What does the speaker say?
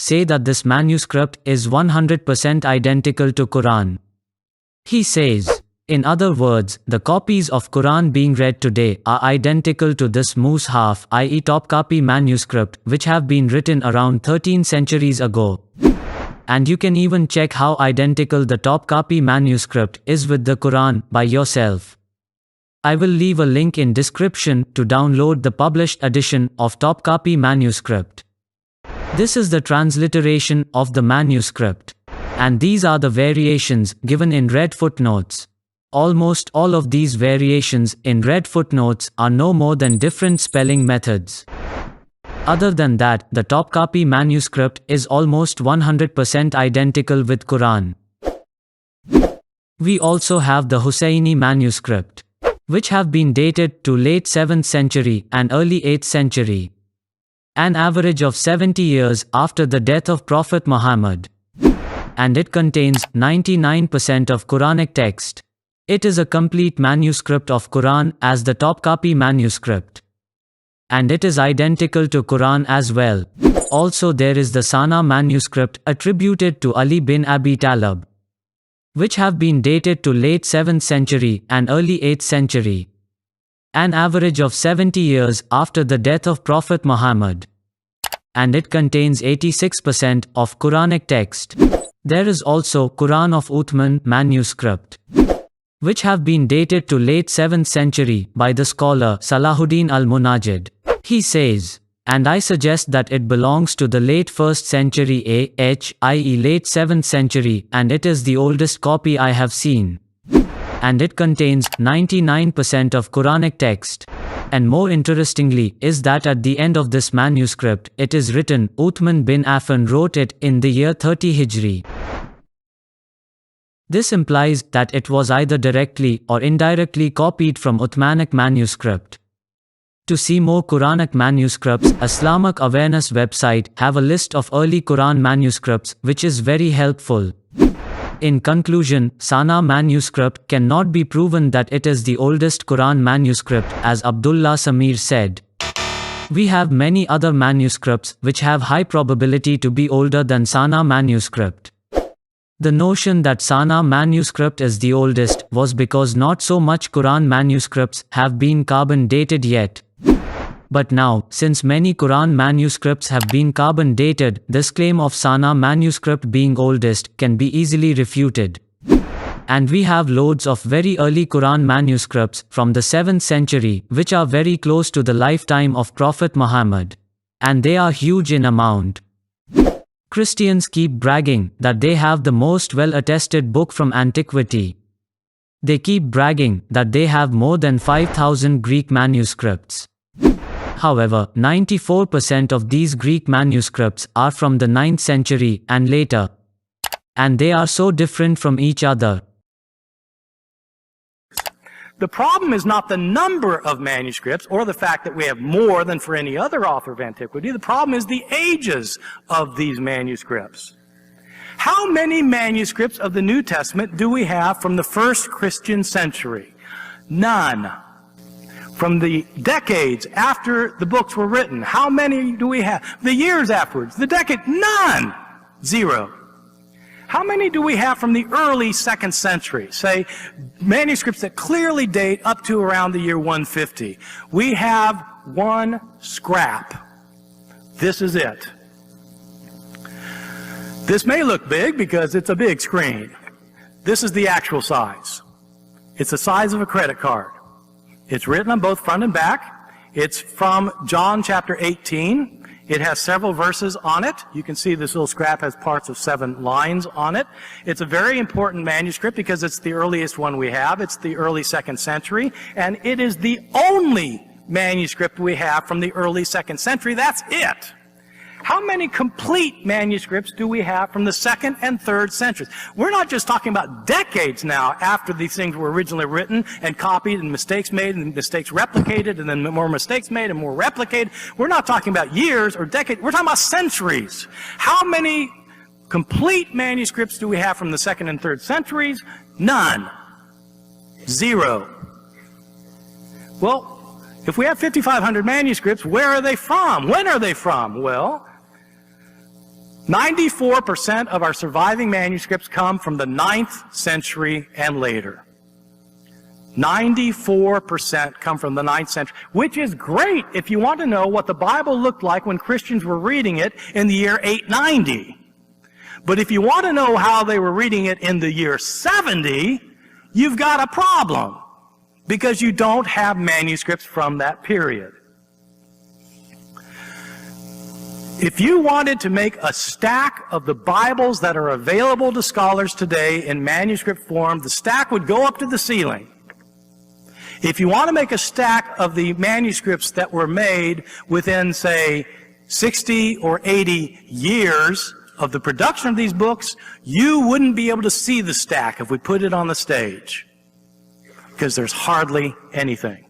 say that this manuscript is 100% identical to Quran. He says, in other words, the copies of Quran being read today are identical to this Mushaf, i.e. Topkapi manuscript, which have been written around 13 centuries ago. And you can even check how identical the Topkapi manuscript is with the Quran by yourself. I will leave a link in description to download the published edition of Topkapi manuscript. This is the transliteration of the manuscript. And these are the variations given in red footnotes. Almost all of these variations in red footnotes are no more than different spelling methods. Other than that, the Topkapi manuscript is almost 100% identical with Quran. We also have the Husayni manuscript, which have been dated to late 7th century and early 8th century. An average of 70 years after the death of Prophet Muhammad. And it contains 99% of Quranic text. It is a complete manuscript of Quran as the Topkapi manuscript. And it is identical to Quran as well. Also there is the Sana manuscript attributed to Ali bin Abi Talib, which have been dated to late 7th century and early 8th century. An average of 70 years after the death of Prophet Muhammad. And it contains 86% of Quranic text. There is also Quran of Uthman manuscript, which have been dated to late 7th century by the scholar Salahuddin al-Munajid. He says, and I suggest that it belongs to the late 1st century AH, i.e. late 7th century, and it is the oldest copy I have seen. And it contains 99% of Quranic text. And more interestingly is that at the end of this manuscript, it is written, Uthman bin Affan wrote it in the year 30 Hijri. This implies that it was either directly or indirectly copied from Uthmanic manuscript. To see more Quranic manuscripts, Islamic Awareness website have a list of early Quran manuscripts which is very helpful. In conclusion, Sana manuscript cannot be proven that it is the oldest Quran manuscript, as Abdullah Samir said. We have many other manuscripts which have high probability to be older than Sana manuscript. The notion that Sana manuscript is the oldest was because not so much Quran manuscripts have been carbon dated yet. But now, since many Quran manuscripts have been carbon dated, this claim of Sana manuscript being oldest can be easily refuted. And we have loads of very early Quran manuscripts from the 7th century which are very close to the lifetime of Prophet Muhammad. And they are huge in amount. Christians keep bragging that they have the most well-attested book from antiquity. They keep bragging that they have more than 5,000 Greek manuscripts. However, 94% of these Greek manuscripts are from the 9th century and later. And they are so different from each other. The problem is not the number of manuscripts or the fact that we have more than for any other author of antiquity. The problem is the ages of these manuscripts. How many manuscripts of the New Testament do we have from the first Christian century? None. From the decades after the books were written, how many do we have? The years afterwards, the decade, none. Zero. How many do we have from the early 2nd century? Say, manuscripts that clearly date up to around the year 150. We have one scrap. This is it. This may look big because it's a big screen. This is the actual size. It's the size of a credit card. It's written on both front and back. It's from John chapter 18. It has several verses on it. You can see this little scrap has parts of 7 lines on it. It's a very important manuscript because it's the earliest one we have. It's the early 2nd century, and it is the only manuscript we have from the early 2nd century. That's it. How many complete manuscripts do we have from the 2nd and 3rd centuries? We're not just talking about decades now after these things were originally written and copied and mistakes made and mistakes replicated and then more mistakes made and more replicated. We're not talking about years or decades. We're talking about centuries. How many complete manuscripts do we have from the 2nd and 3rd centuries? None. Zero. Well, if we have 5,500 manuscripts, where are they from? When are they from? Well, 94% of our surviving manuscripts come from the 9th century and later. 94% come from the 9th century, which is great if you want to know what the Bible looked like when Christians were reading it in the year 890. But if you want to know how they were reading it in the year 70, you've got a problem, because you don't have manuscripts from that period. If you wanted to make a stack of the Bibles that are available to scholars today in manuscript form, the stack would go up to the ceiling. If you want to make a stack of the manuscripts that were made within, say, 60 or 80 years of the production of these books, you wouldn't be able to see the stack if we put it on the stage, because there's hardly anything.